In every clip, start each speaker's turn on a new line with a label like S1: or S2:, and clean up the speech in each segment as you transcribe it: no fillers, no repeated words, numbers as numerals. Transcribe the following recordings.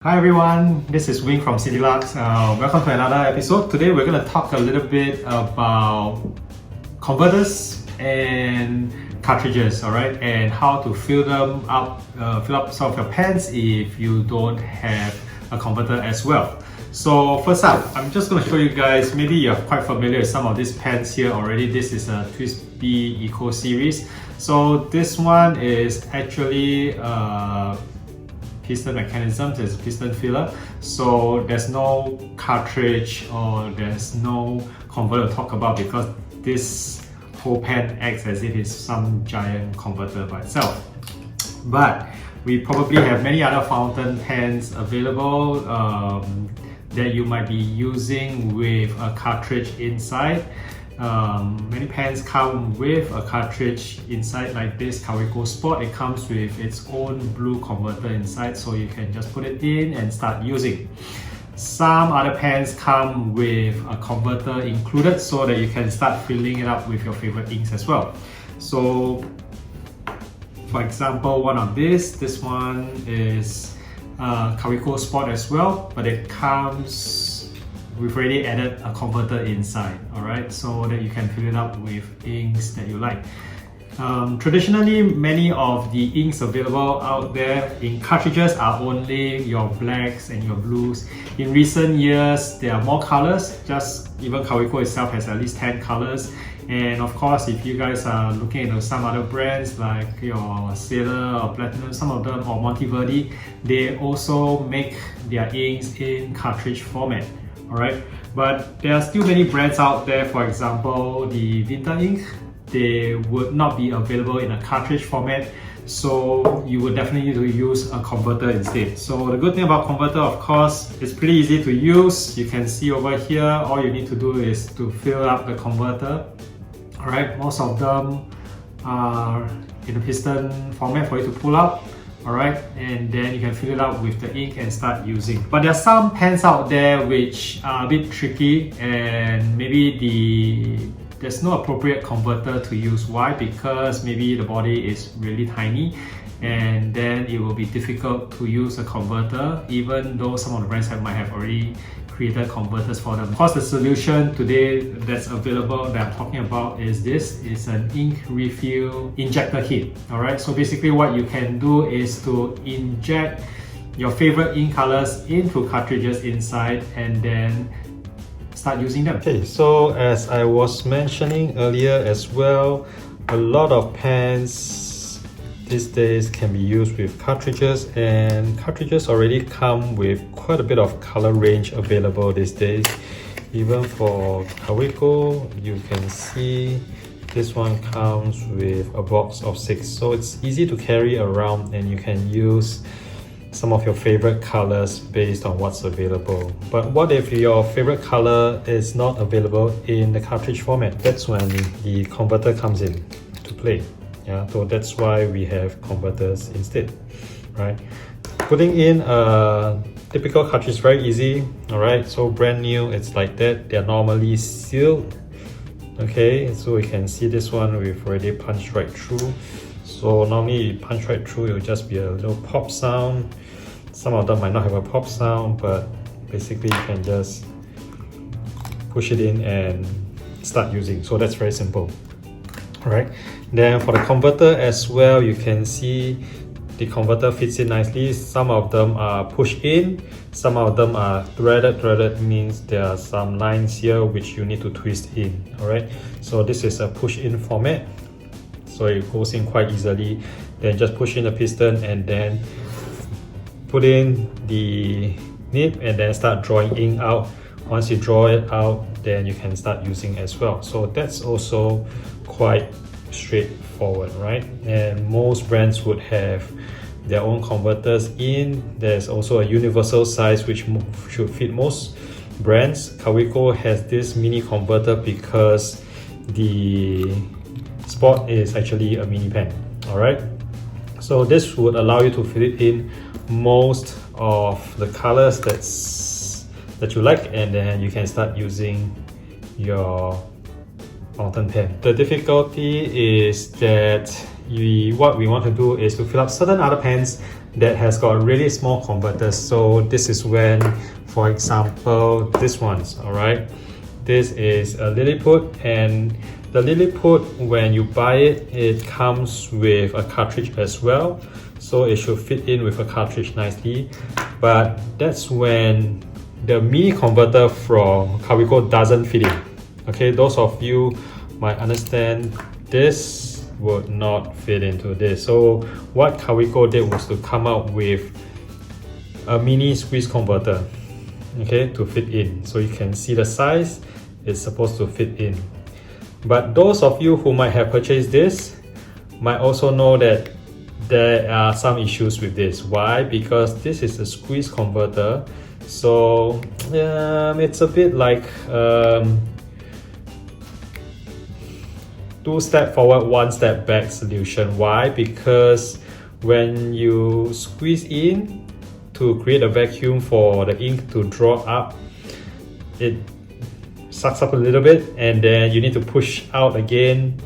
S1: Hi everyone, this is Wing from CityLux. Welcome to another episode. Today we're going to talk a little bit about converters and cartridges, alright, and how to fill up some of your pens if you don't have a converter as well. So first up, I'm just going to show you guys, maybe you're quite familiar with some of these pens here already. This is a Twist B Eco series. So this one is actually piston mechanism, there's piston filler, so there's no cartridge or there's no converter to talk about because this whole pen acts as if it's some giant converter by itself. But we probably have many other fountain pens available that you might be using with a cartridge inside. Many pens come with a cartridge inside like this Kaweco Sport. It comes with its own blue converter inside, so you can just put it in and start using. Some other pens come with a converter included so that you can start filling it up with your favorite inks as well. So for example, one of this one is Kaweco Sport as well, but it comes, we've already added a converter inside, alright, so that you can fill it up with inks that you like. Traditionally, many of the inks available out there in cartridges are only your blacks and your blues. In recent years, there are more colors, just even Kaweco itself has at least 10 colors. And of course, if you guys are looking into some other brands like your Sailor or Platinum, some of them, or Monteverdi, they also make their inks in cartridge format. Alright, but there are still many brands out there. For example, the Vinter ink, they would not be available in a cartridge format, so you would definitely need to use a converter instead. So the good thing about converter, of course, it's pretty easy to use. You can see over here, all you need to do is to fill up the converter. Alright, most of them are in the piston format for you to pull out. Alright, and then you can fill it up with the ink and start using. But there are some pens out there which are a bit tricky and maybe there's no appropriate converter to use. Why? Because maybe the body is really tiny and then it will be difficult to use a converter, even though some of the brands might have already created converters for them. Of course, the solution today that's available that I'm talking about is this. It's an Ink Refill Injector Kit. Alright, so basically what you can do is to inject your favorite ink colors into cartridges inside and then start using them. Okay, so as I was mentioning earlier as well, a lot of pens these days can be used with cartridges, and cartridges already come with quite a bit of color range available these days. Even for Kaweco, you can see this one comes with a box of 6, so it's easy to carry around and you can use some of your favorite colors based on what's available. But what if your favorite color is not available in the cartridge format? That's when the converter comes in to play. Yeah, so that's why we have converters instead, right? Putting in a typical cartridge is very easy, alright? So brand new, it's like that. They're normally sealed. Okay, so we can see this one, we've already punched right through. So normally you punch right through, it will just be a little pop sound. Some of them might not have a pop sound, but basically you can just push it in and start using. So that's very simple. Alright, then for the converter as well, you can see the converter fits in nicely. Some of them are push in, some of them are threaded. Threaded means there are some lines here which you need to twist in. Alright, so this is a push in format, so it goes in quite easily. Then just push in the piston and then put in the nib and then start drawing ink out. Once you draw it out, then you can start using as well. So that's also quite straightforward, right? And most brands would have their own converters in. There's also a universal size which should fit most brands. Kaweco has this mini converter because the Sport is actually a mini pen. Alright, so this would allow you to fit in most of the colors that you like, and then you can start using your fountain pen. The difficulty is that what we want to do is to fill up certain other pens that has got really small converters. So this is when, for example, this one's, all right, this is a Liliput, and the Liliput, when you buy it, it comes with a cartridge as well, so it should fit in with a cartridge nicely. But that's when the mini converter from Kaweco doesn't fit in. Okay, those of you might understand this would not fit into this. So what Kaweco did was to come out with a mini squeeze converter, okay, to fit in. So you can see the size is supposed to fit in. But those of you who might have purchased this might also know that there are some issues with this. Why? Because this is a squeeze converter, so it's a bit like two step forward, one step back solution. Why? Because when you squeeze in to create a vacuum for the ink to draw up, it sucks up a little bit, and then you need to push out again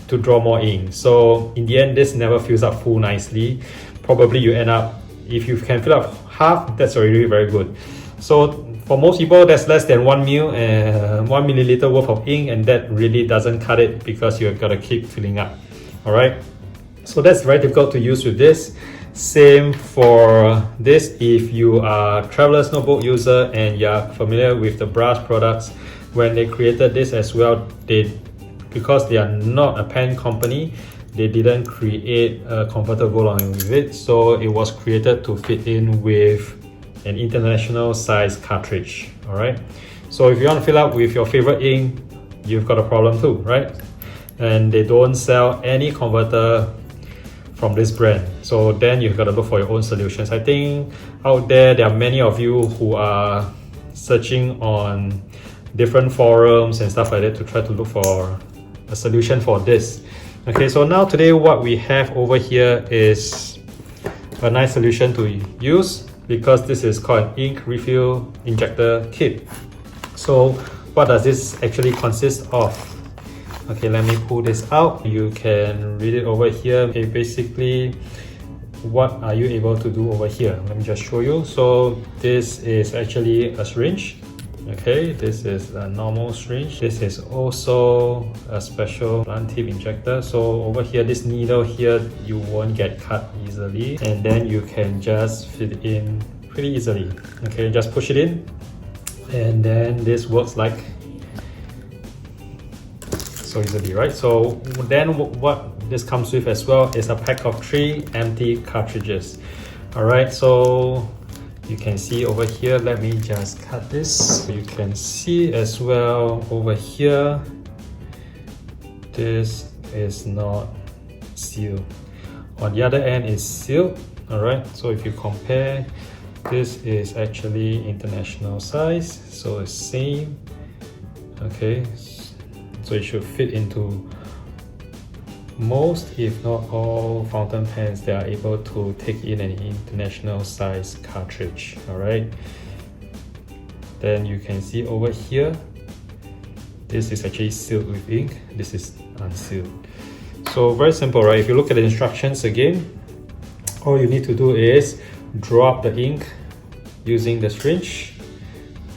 S1: to draw more ink. So in the end, this never fills up full nicely. Probably you end up, if you can fill up half, that's already very good. So for most people, that's less than 1 milliliter worth of ink, and that really doesn't cut it because you've got to keep filling up. All right, so that's very difficult to use with this. Same for this. If you are a Traveler's Notebook user and you're familiar with the brush products, when they created this as well, because they are not a pen company, they didn't create a converter along with it, so it was created to fit in with an international size cartridge. All right, so if you want to fill up with your favorite ink, you've got a problem too, right? And they don't sell any converter from this brand, so then you've got to look for your own solutions. I think out there are many of you who are searching on different forums and stuff like that to try to look for a solution for this. Okay, so now today what we have over here is a nice solution to use, because this is called an Ink Refill Injector Kit. So what does this actually consist of? Okay, let me pull this out. You can read it over here. Okay, basically, what are you able to do over here? Let me just show you. So this is actually a syringe. Okay, this is a normal syringe. This is also a special blunt tip injector. So over here, this needle here, you won't get cut easily, and then you can just fit it in pretty easily. Okay, just push it in, and then this works like so easily, right? So then what this comes with as well is a pack of 3 empty cartridges. All right, so you can see over here, let me just cut this. You can see as well over here, this is not sealed. On the other end is sealed. All right, so if you compare, this is actually international size, so it's same. Okay, so it should fit into most, if not all, fountain pens that are able to take in an international size cartridge. All right, then you can see over here, this is actually sealed with ink, this is unsealed. So very simple, right? If you look at the instructions again, all you need to do is draw up the ink using the syringe.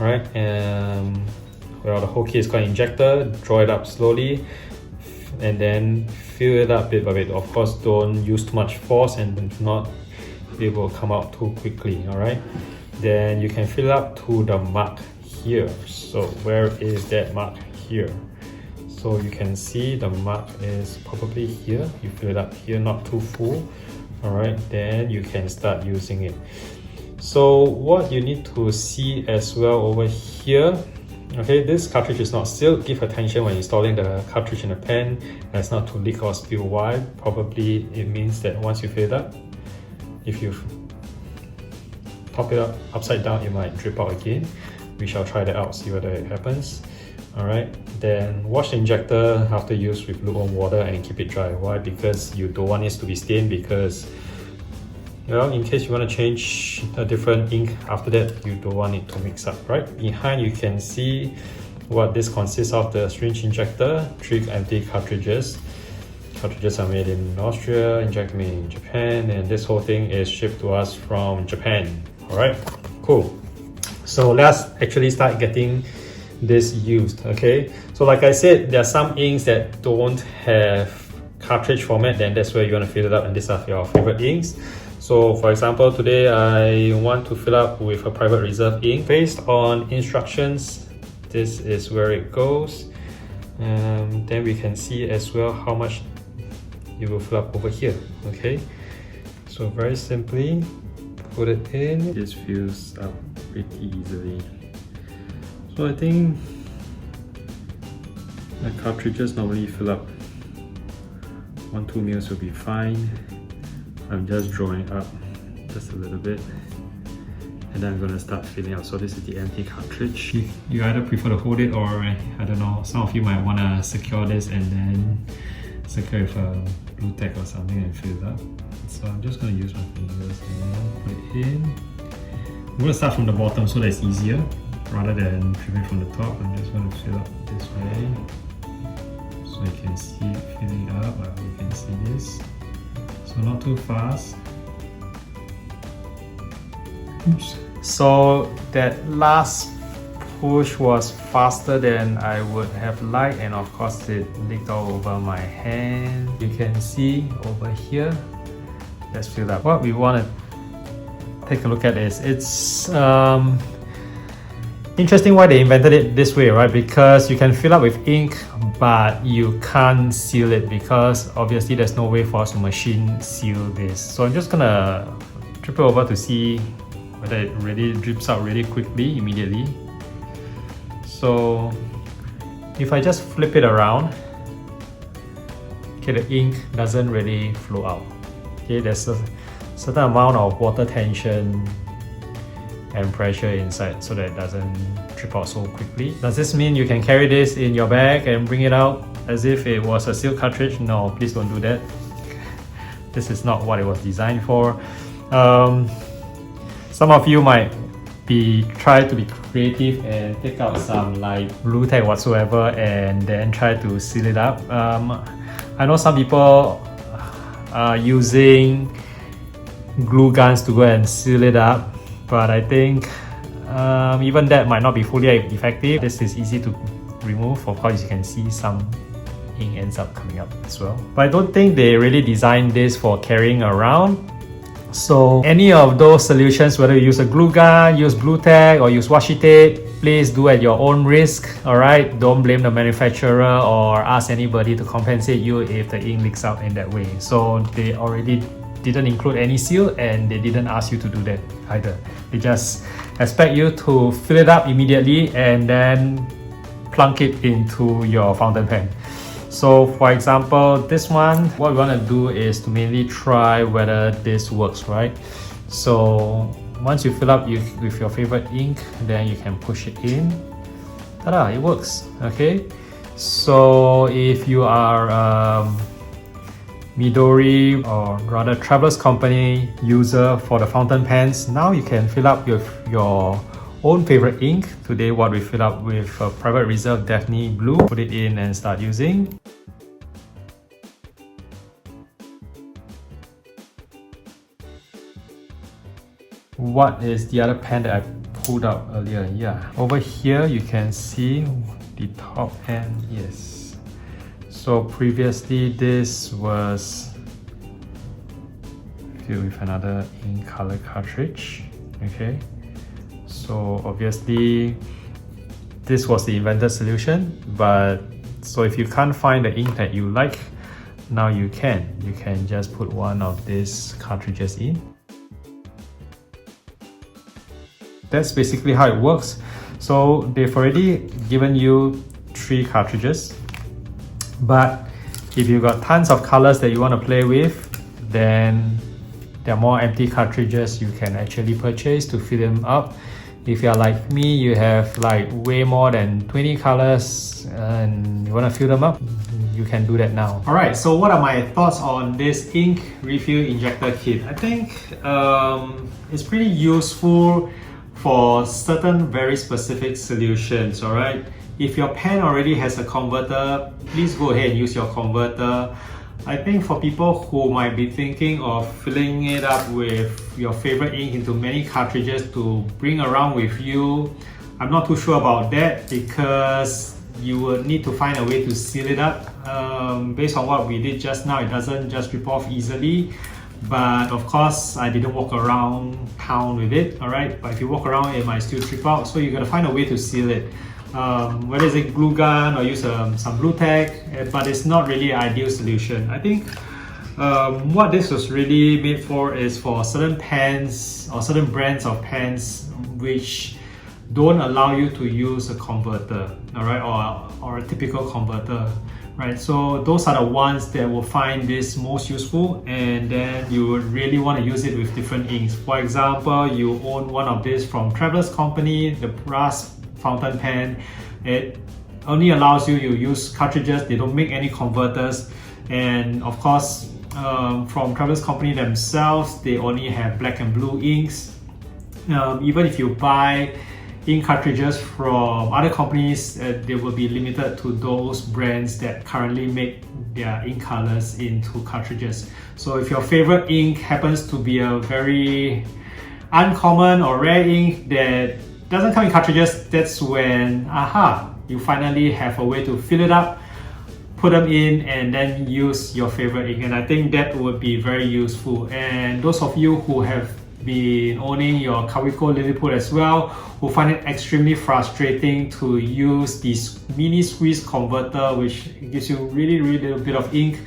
S1: All right, and well, the whole kit is called injector. Draw it up slowly, and then fill it up bit by bit. Of course, don't use too much force, and if not, it will come out too quickly. All right, then you can fill up to the mark here. So where is that mark? Here. So you can see the mark is probably here. You fill it up here, not too full. All right, then you can start using it. So what you need to see as well over here, okay, this cartridge is not sealed. Give attention when installing the cartridge in a pen as not to leak or spill. Why? Probably it means that once you fill it up, if you top it up upside down, it might drip out again. We shall try that out, see whether it happens. All right, then wash the injector after use with lukewarm water and keep it dry. Why? Because you don't want it to be stained, because, well, in case you want to change a different ink after that, you don't want it to mix up, right? Behind you can see what this consists of: the syringe injector, 3 empty cartridges. Cartridges are made in Austria, inject made in Japan, and this whole thing is shipped to us from Japan. Alright, cool. So let's actually start getting this used, okay? So like I said, there are some inks that don't have cartridge format, then that's where you want to fill it up, and these are your favorite inks. So for example, today I want to fill up with a private reserve ink. Based on instructions, this is where it goes. Then we can see as well how much you will fill up over here, okay? So very simply, put it in. This fills up pretty easily. So I think the cartridges normally fill up 1-2 mils will be fine. I'm just drawing up just a little bit, and then I'm gonna start filling up. So this is the empty cartridge. You either prefer to hold it, or I don't know, some of you might wanna secure this and then secure with a blue tack or something and fill it up. So I'm just gonna use my fingers and put it in. I'm gonna start from the bottom so that it's easier rather than trimming from the top. I'm just gonna fill up this way. So you can see it filling up, you can see this. So not too fast. Oops. So that last push was faster than I would have liked, and of course it leaked all over my hand. You can see over here, let's fill up. What we want to take a look at is, it's interesting why they invented it this way, right? Because you can fill up with ink, but you can't seal it, because obviously there's no way for us to machine seal this. So I'm just gonna drip it over to see whether it really drips out really quickly, immediately. So if I just flip it around, okay, the ink doesn't really flow out. Okay, there's a certain amount of water tension and pressure inside so that it doesn't drip out so quickly. Does this mean you can carry this in your bag and bring it out as if it was a sealed cartridge? No, please don't do that. This is not what it was designed for. Some of you might try to be creative and take out some like blue tack whatsoever and then try to seal it up. I know some people are using glue guns to go and seal it up, but I think even that might not be fully effective. This is easy to remove. Of course, you can see some ink ends up coming up as well. But I don't think they really designed this for carrying around. So any of those solutions, whether you use a glue gun, use blue tack, or use washi tape, please do at your own risk, alright? Don't blame the manufacturer or ask anybody to compensate you if the ink leaks out in that way. So they already didn't include any seal, and they didn't ask you to do that either. They just expect you to fill it up immediately and then plunk it into your fountain pen. So for example, this one, what we want to do is to mainly try whether this works, right? So once you fill up with your favorite ink, then you can push it in. Ta-da, it works, okay? So if you are Midori, or rather Traveler's Company user for the fountain pens, now you can fill up with your own favorite ink. Today what we fill up with a Private Reserve Daphne Blue. Put it in and start using. What is the other pen that I pulled out earlier? Yeah, over here you can see the top end. Yes. So previously this was filled with another ink color cartridge. Okay. So obviously this was the invented solution, but so if you can't find the ink that you like, now you can just put one of these cartridges in. That's basically how it works. So they've already given you 3 cartridges, but if you've got tons of colors that you want to play with, then there are more empty cartridges you can actually purchase to fill them up. If you're like me, you have like way more than 20 colors and you want to fill them up, you can do that now. Alright, so what are my thoughts on this Ink Refill Injector Kit? I think it's pretty useful for certain very specific solutions, alright? If your pen already has a converter, please go ahead and use your converter. I think for people who might be thinking of filling it up with your favorite ink into many cartridges to bring around with you, I'm not too sure about that, because you will need to find a way to seal it up. Based on what we did just now, it doesn't just rip off easily. But of course, I didn't walk around town with it, alright? But if you walk around, it might still trip out, so you gotta find a way to seal it. Whether it's a glue gun or use some blue tack, but it's not really an ideal solution. I think what this was really made for is for certain pens or certain brands of pens which don't allow you to use a converter, alright, or a typical converter, right? So those are the ones that will find this most useful, and then you would really want to use it with different inks. For example, you own one of these from Traveler's Company, the brass fountain pen. It only allows you to use cartridges. They don't make any converters, and of course from Traveler's Company themselves, they only have black and blue inks. Even if you buy ink cartridges from other companies, they will be limited to those brands that currently make their ink colors into cartridges. So if your favorite ink happens to be a very uncommon or rare ink that doesn't come in cartridges, that's when, you finally have a way to fill it up, put them in, and then use your favorite ink. And I think that would be very useful. And those of you who have been owning your Kaweco Liliput as well, who find it extremely frustrating to use this mini squeeze converter, which gives you really little bit of ink,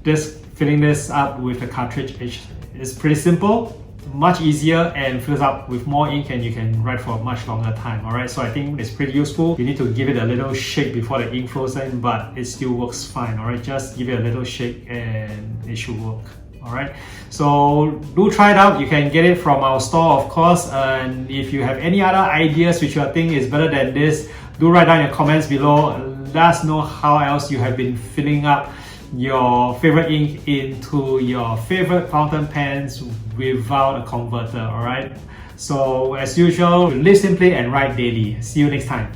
S1: just filling this up with a cartridge is pretty simple, much easier, and fills up with more ink, and you can write for a much longer time. Alright, so I think it's pretty useful. You need to give it a little shake before the ink flows in, but it still works fine. Alright, just give it a little shake and it should work. Alright, so do try it out. You can get it from our store, of course, and if you have any other ideas which you think is better than this, do write down in the comments below. Let us know how else you have been filling up your favorite ink into your favorite fountain pens without a converter. Alright, so as usual, live simply and write daily. See you next time.